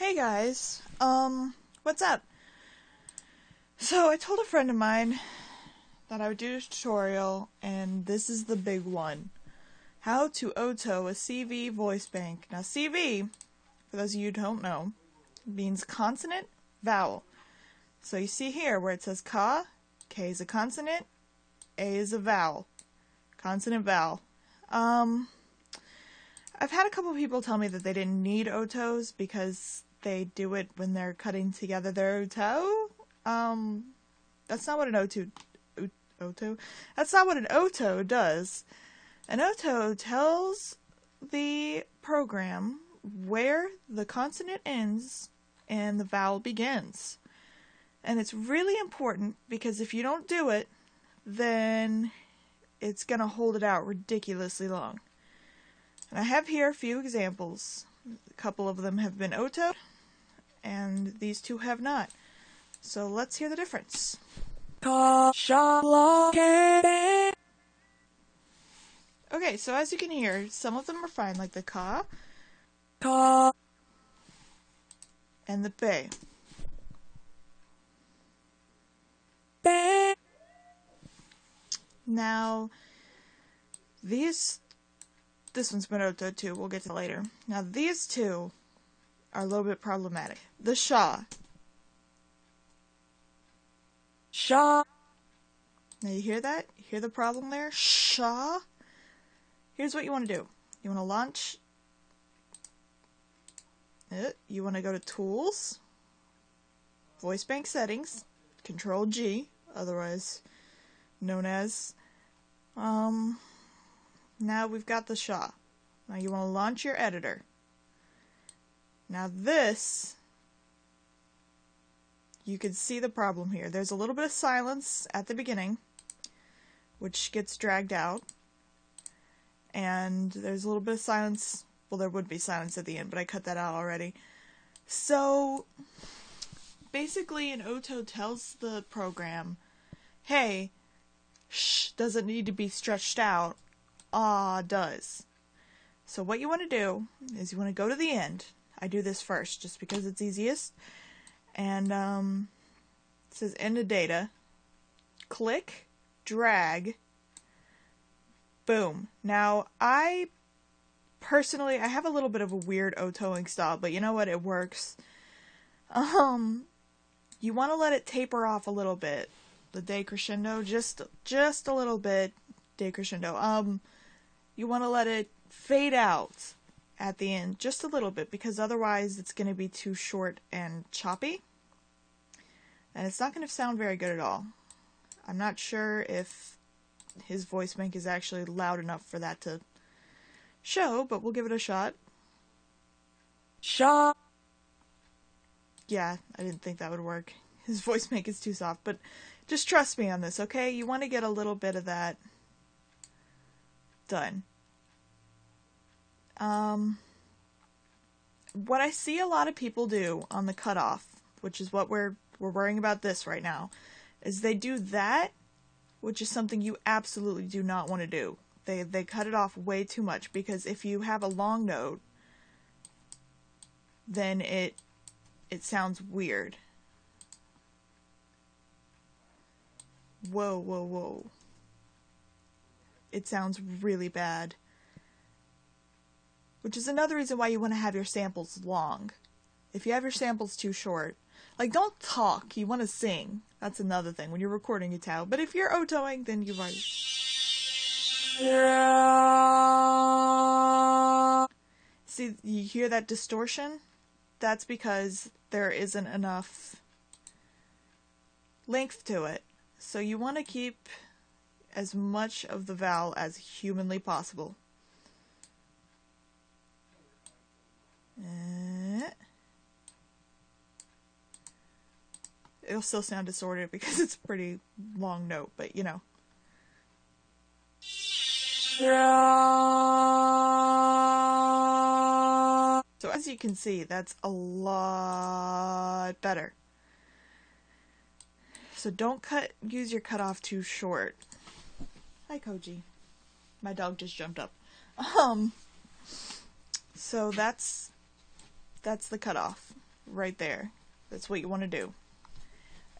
Hey guys, what's up? So I told a friend of mine that I would do a tutorial, and this is the big one. How to OTO a CV voice bank. Now CV, for those of you who don't know, means consonant vowel. So you see here where it says ka, K is a consonant, A is a vowel. Consonant vowel. I've had a couple people tell me that they didn't need OTOs because they do it when they're cutting together their OTO. That's not what an OTO. That's not what an OTO does. An OTO tells the program where the consonant ends and the vowel begins. And it's really important because if you don't do it, then it's going to hold it out ridiculously long. And I have here a few examples. A couple of them have been OTO'd, and these two have not. So let's hear the difference. Okay, so as you can hear, some of them are fine, like the ka, and the be. Now, this one's been OTO'd too, we'll get to later. Now these two are a little bit problematic. The sha. Now you hear that? You hear the problem there? Sha. Here's what you want to do. You want to launch it. You want to go to Tools, Voice Bank Settings, Control G, otherwise known as. Now we've got the sha. Now you want to launch your editor. Now this, you can see the problem here. There's a little bit of silence at the beginning, which gets dragged out. And there's a little bit of silence. Well, there would be silence at the end, but I cut that out already. So basically an OTO tells the program, hey, sh doesn't need to be stretched out. Ah does. So what you want to do is you want to go to the end. I do this first just because it's easiest. And it says end of data. Click, drag, boom. Now I have a little bit of a weird OTOing style, but you know what? It works. You want to let it taper off a little bit. The decrescendo, just a little bit decrescendo. You want to let it fade out at the end just a little bit because otherwise it's going to be too short and choppy. And it's not going to sound very good at all. I'm not sure if his voice bank is actually loud enough for that to show, but we'll give it a shot. Shot. Yeah, I didn't think that would work. His voice bank is too soft, but just trust me on this, okay? You want to get a little bit of that done. What I see a lot of people do on the cutoff, which is what we're worrying about this right now, is they do that, which is something you absolutely do not want to do. They cut it off way too much, because if you have a long note, then it sounds weird. Whoa, whoa, whoa. It sounds really bad. Which is another reason why you want to have your samples long. If you have your samples too short, like don't talk, you want to sing. That's another thing when you're recording UTAU. But if you're OTOing, then you've already... See, you hear that distortion? That's because there isn't enough length to it. So you want to keep as much of the vowel as humanly possible. It'll still sound distorted because it's a pretty long note, but you know. So as you can see, that's a lot better. So don't use your cutoff too short. Hi, Koji. My dog just jumped up. So that's the cutoff. right there. That's what you want to do.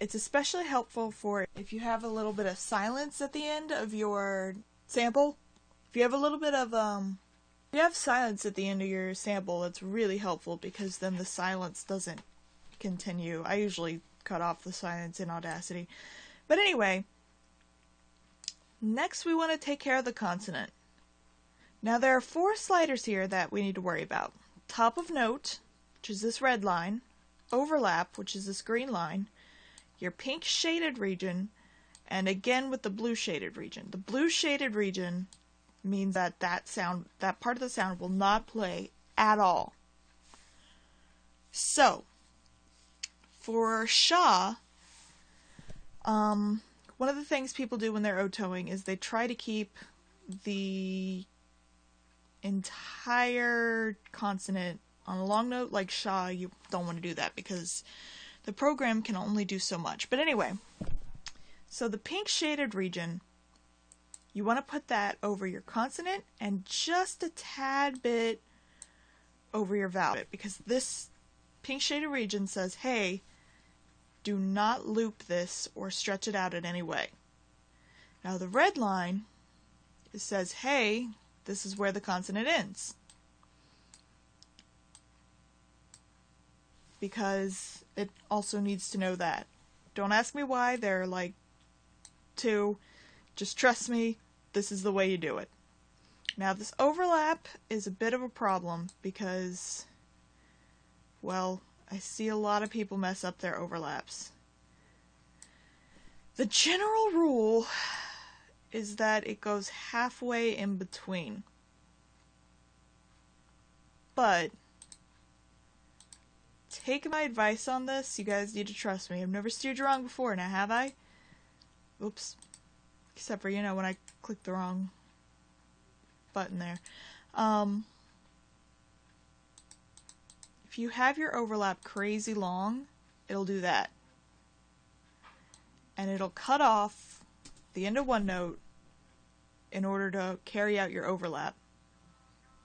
It's especially helpful for if you have a little bit of silence at the end of your sample. If you have a little bit of, if you have silence at the end of your sample, it's really helpful because then the silence doesn't continue. I usually cut off the silence in Audacity. But anyway, next we want to take care of the consonant. Now there are 4 sliders here that we need to worry about. Top of note, which is this red line, overlap, which is this green line, your pink shaded region, and again with the blue shaded region. The blue shaded region means that that part of the sound will not play at all. So, for sha, one of the things people do when they're OTOing is they try to keep the entire consonant on a long note like sha. You don't want to do that because the program can only do so much. But anyway, so the pink shaded region, you want to put that over your consonant and just a tad bit over your vowel, because this pink shaded region says, hey, do not loop this or stretch it out in any way. Now the red line, it says, hey, this is where the consonant ends. Because it also needs to know that. Don't ask me why, they're like 2. Just trust me, this is the way you do it. Now this overlap is a bit of a problem because, well, I see a lot of people mess up their overlaps. The general rule is that it goes halfway in between. But take my advice on this. You guys need to trust me. I've never steered you wrong before, now have I? Oops. Except for, when I click the wrong button there. If you have your overlap crazy long, it'll do that. And it'll cut off the end of one note in order to carry out your overlap.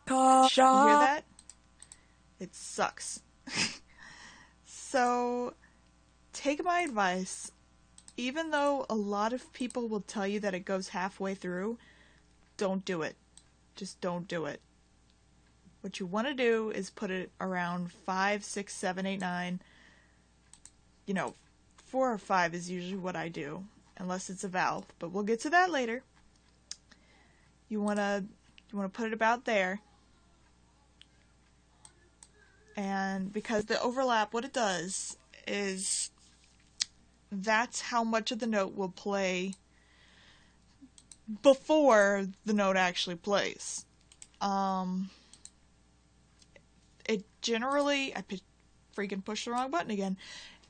You hear that? It sucks. So, take my advice. Even though a lot of people will tell you that it goes halfway through, don't do it. Just don't do it. What you want to do is put it around 5, 6, 7, 8, 9. 4 or 5 is usually what I do, unless it's a vowel, but we'll get to that later. You want to put it about there. And because the overlap, what it does is that's how much of the note will play before the note actually plays. It generally, I freaking pushed the wrong button again.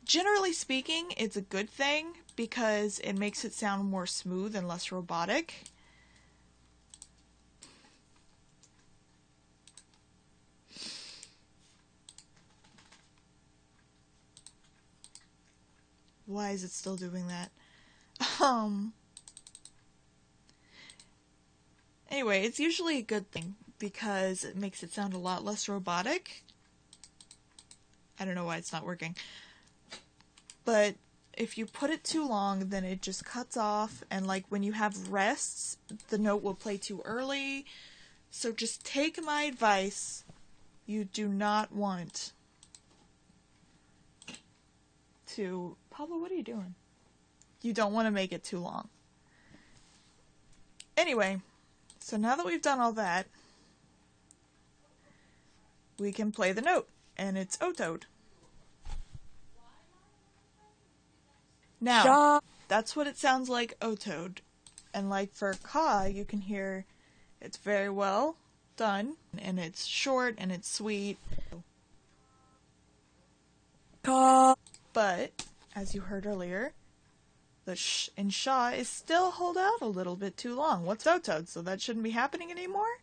Generally speaking, it's a good thing because it makes it sound more smooth and less robotic. Why is it still doing that? Anyway, it's usually a good thing because it makes it sound a lot less robotic. I don't know why it's not working. But if you put it too long, then it just cuts off, and like when you have rests, the note will play too early. So just take my advice. You do not want to... Pablo, what are you doing? You don't want to make it too long. Anyway, so now that we've done all that, we can play the note, and it's OTOed. Now, that's what it sounds like OTOed. And like for ka, you can hear it's very well done, and it's short, and it's sweet. Ka. But, as you heard earlier, the sh in sha is still held out a little bit too long. What's OTOed? So that shouldn't be happening anymore?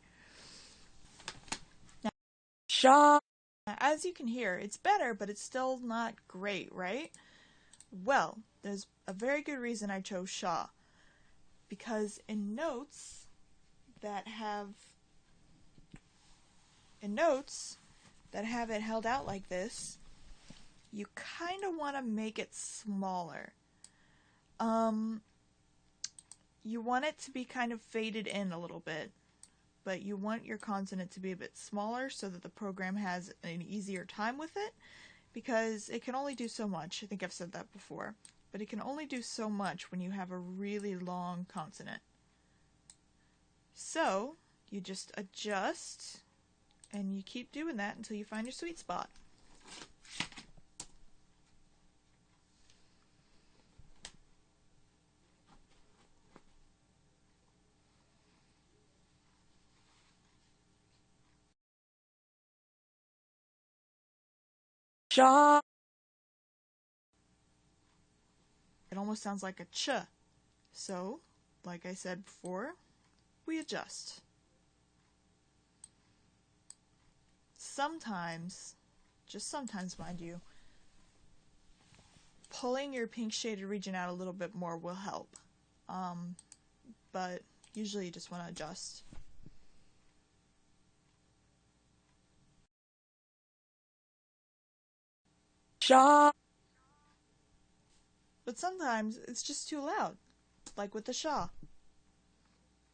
Now, sha. As you can hear, it's better, but it's still not great, right? Well, there's a very good reason I chose sha. Because in notes that have it held out like this, you kind of want to make it smaller. You want it to be kind of faded in a little bit, but you want your consonant to be a bit smaller so that the program has an easier time with it, because it can only do so much. I think I've said that before, but it can only do so much when you have a really long consonant. So you just adjust, and you keep doing that until you find your sweet spot. Shaw. It almost sounds like a ch. So, like I said before, we adjust. Sometimes, just sometimes mind you, pulling your pink shaded region out a little bit more will help. But usually you just want to adjust. Shaw. But sometimes it's just too loud, like with the shaw.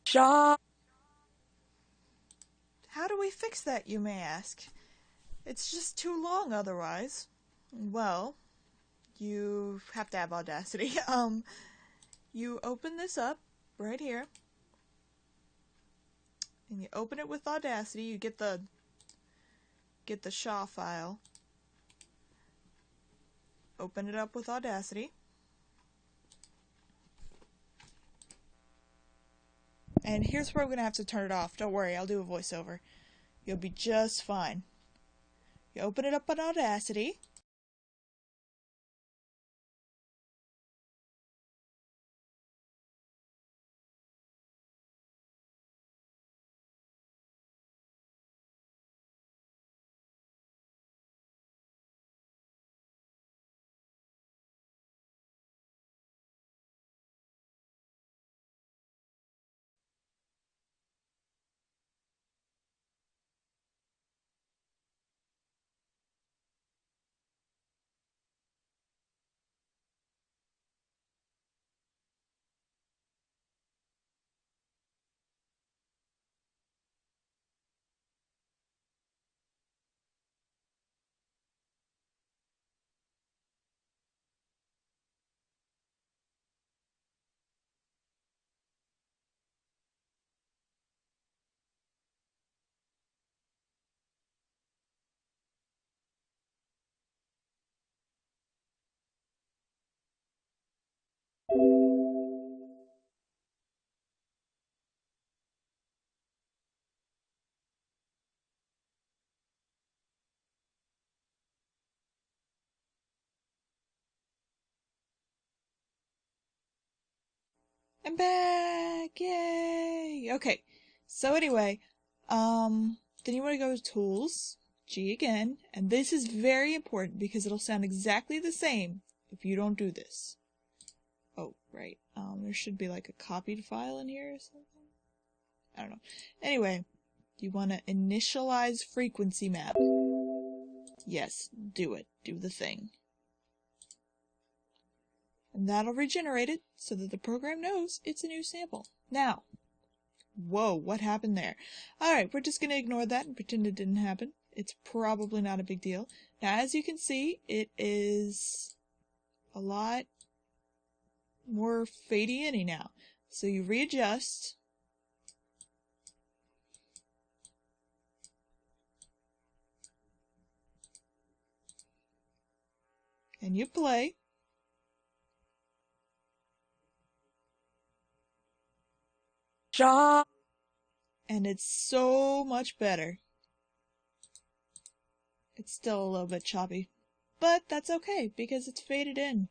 Shaw. How do we fix that, you may ask? It's just too long otherwise. Well, you have to have Audacity. You open this up right here, and you open it with Audacity. You get the Shaw file. Open it up with Audacity. And here's where I'm going to have to turn it off. Don't worry, I'll do a voiceover. You'll be just fine. You open it up on Audacity. I'm back! Yay! Okay, so anyway, then you want to go to Tools, G again, and this is very important because it'll sound exactly the same if you don't do this. Oh, right. There should be like a copied file in here or something. I don't know. Anyway, you want to initialize frequency map. Yes, do it. Do the thing. And that'll regenerate it so that the program knows it's a new sample. Now, whoa, what happened there? Alright, we're just going to ignore that and pretend it didn't happen. It's probably not a big deal. Now, as you can see, it is a lot more fadey-inny now. So you readjust. And you play. Shaw. And it's so much better. It's still a little bit choppy, but that's okay because it's faded in.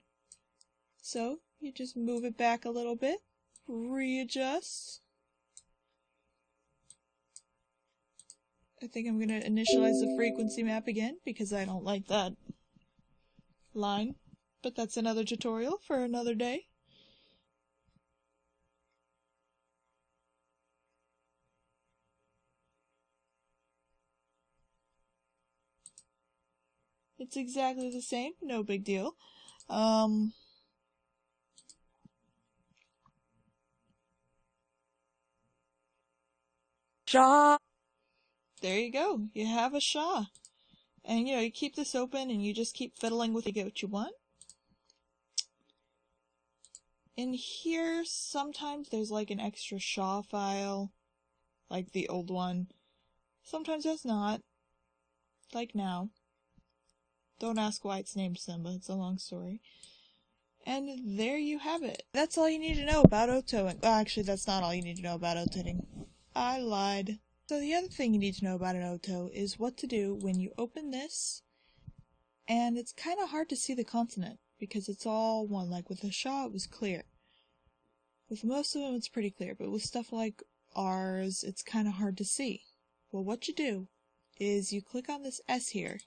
So you just move it back a little bit, readjust. I think I'm going to initialize the frequency map again because I don't like that line, but that's another tutorial for another day. It's exactly the same, no big deal. Sha. There you go. You have a sha. And you keep this open and you just keep fiddling with it to get what you want. In here, sometimes there's like an extra sha file, like the old one. Sometimes there's not, like now. Don't ask why it's named Simba, it's a long story. And there you have it. That's all you need to know about OTOing. Well, actually, that's not all you need to know about OTOing. I lied. So the other thing you need to know about an OTO is what to do when you open this, and it's kind of hard to see the consonant, because it's all one. Like with the sha, it was clear. With most of them, it's pretty clear, but with stuff like R's, it's kind of hard to see. Well, what you do is you click on this S here,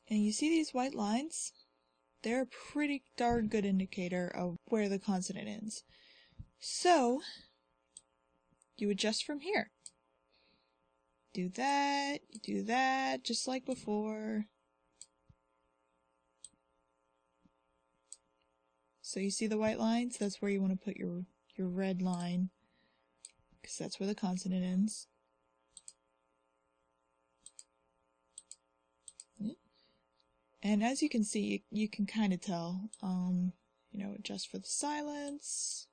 and you see these white lines? They're a pretty darn good indicator of where the consonant ends. So, you adjust from here. Do that, just like before. So you see the white lines? That's where you want to put your red line, because that's where the consonant ends. And as you can see, you can kind of tell, adjust for the silence.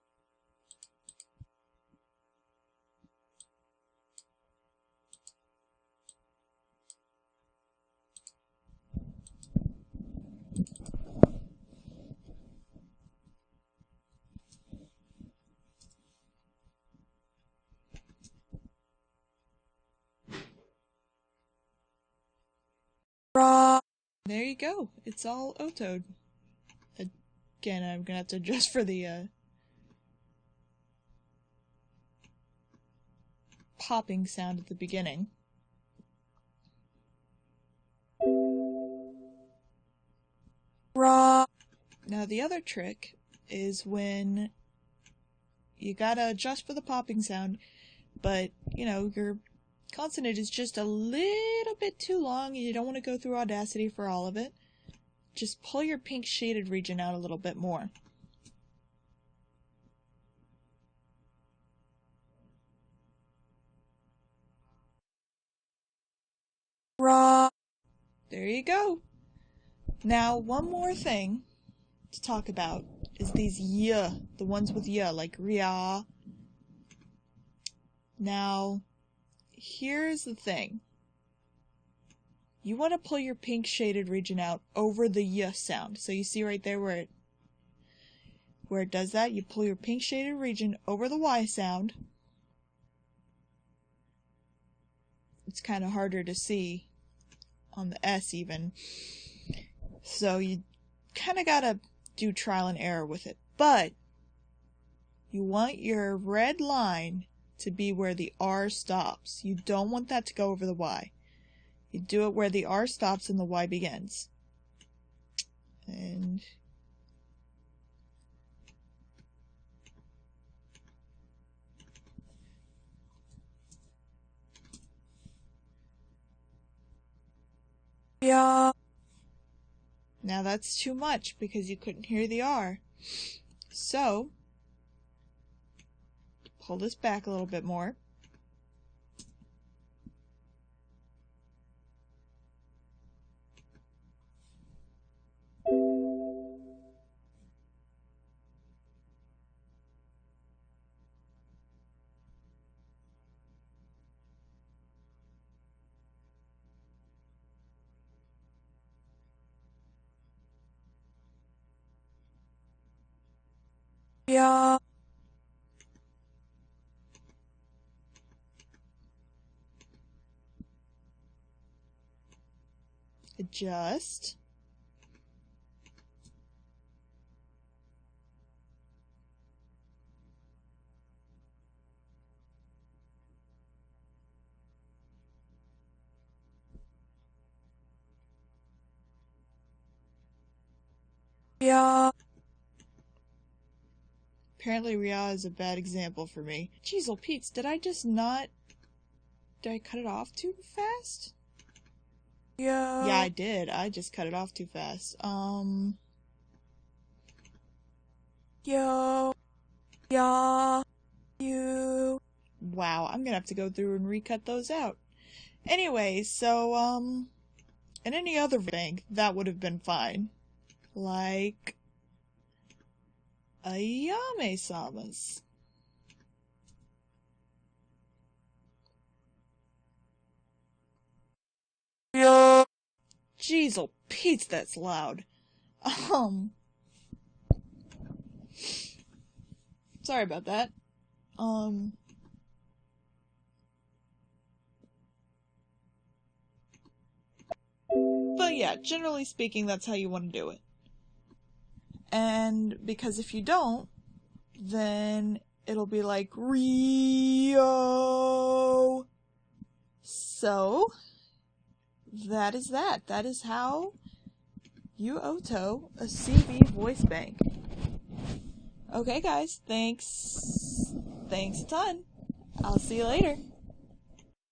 Ra. There you go. It's all OTO'd. Again, I'm gonna have to adjust for the popping sound at the beginning. Ra. Now the other trick is when you gotta adjust for the popping sound, but your consonant is just a little bit too long and you don't want to go through Audacity for all of it. Just pull your pink shaded region out a little bit more. Ra. There you go. Now, one more thing to talk about is these y, the ones with y, like ria. Now, here's the thing. You want to pull your pink shaded region out over the y sound. So you see right there where it does that, you pull your pink shaded region over the y sound. It's kind of harder to see on the S even. So you kind of gotta do trial and error with it. But you want your red line to be where the R stops. You don't want that to go over the Y. You do it where the R stops and the Y begins. And Ya. now that's too much because you couldn't hear the R. So, pull this back a little bit more. Ya. Adjust. Ya. Apparently Ria is a bad example for me. Jeez, Pete's, did I just not Did I cut it off too fast? Yo. Yeah, I did. I just cut it off too fast. Yo. Ya. You. Wow, I'm gonna have to go through and recut those out. Anyway, so, in any other thing, that would have been fine. Like, Ayame-sama's. Yo. Jeez, oh Pete, that's loud. Sorry about that. But yeah, generally speaking, that's how you want to do it. And because if you don't, then it'll be like Rio. So, that is that. That is how you OTO a CV voice bank. Okay, guys, thanks a ton. I'll see you later.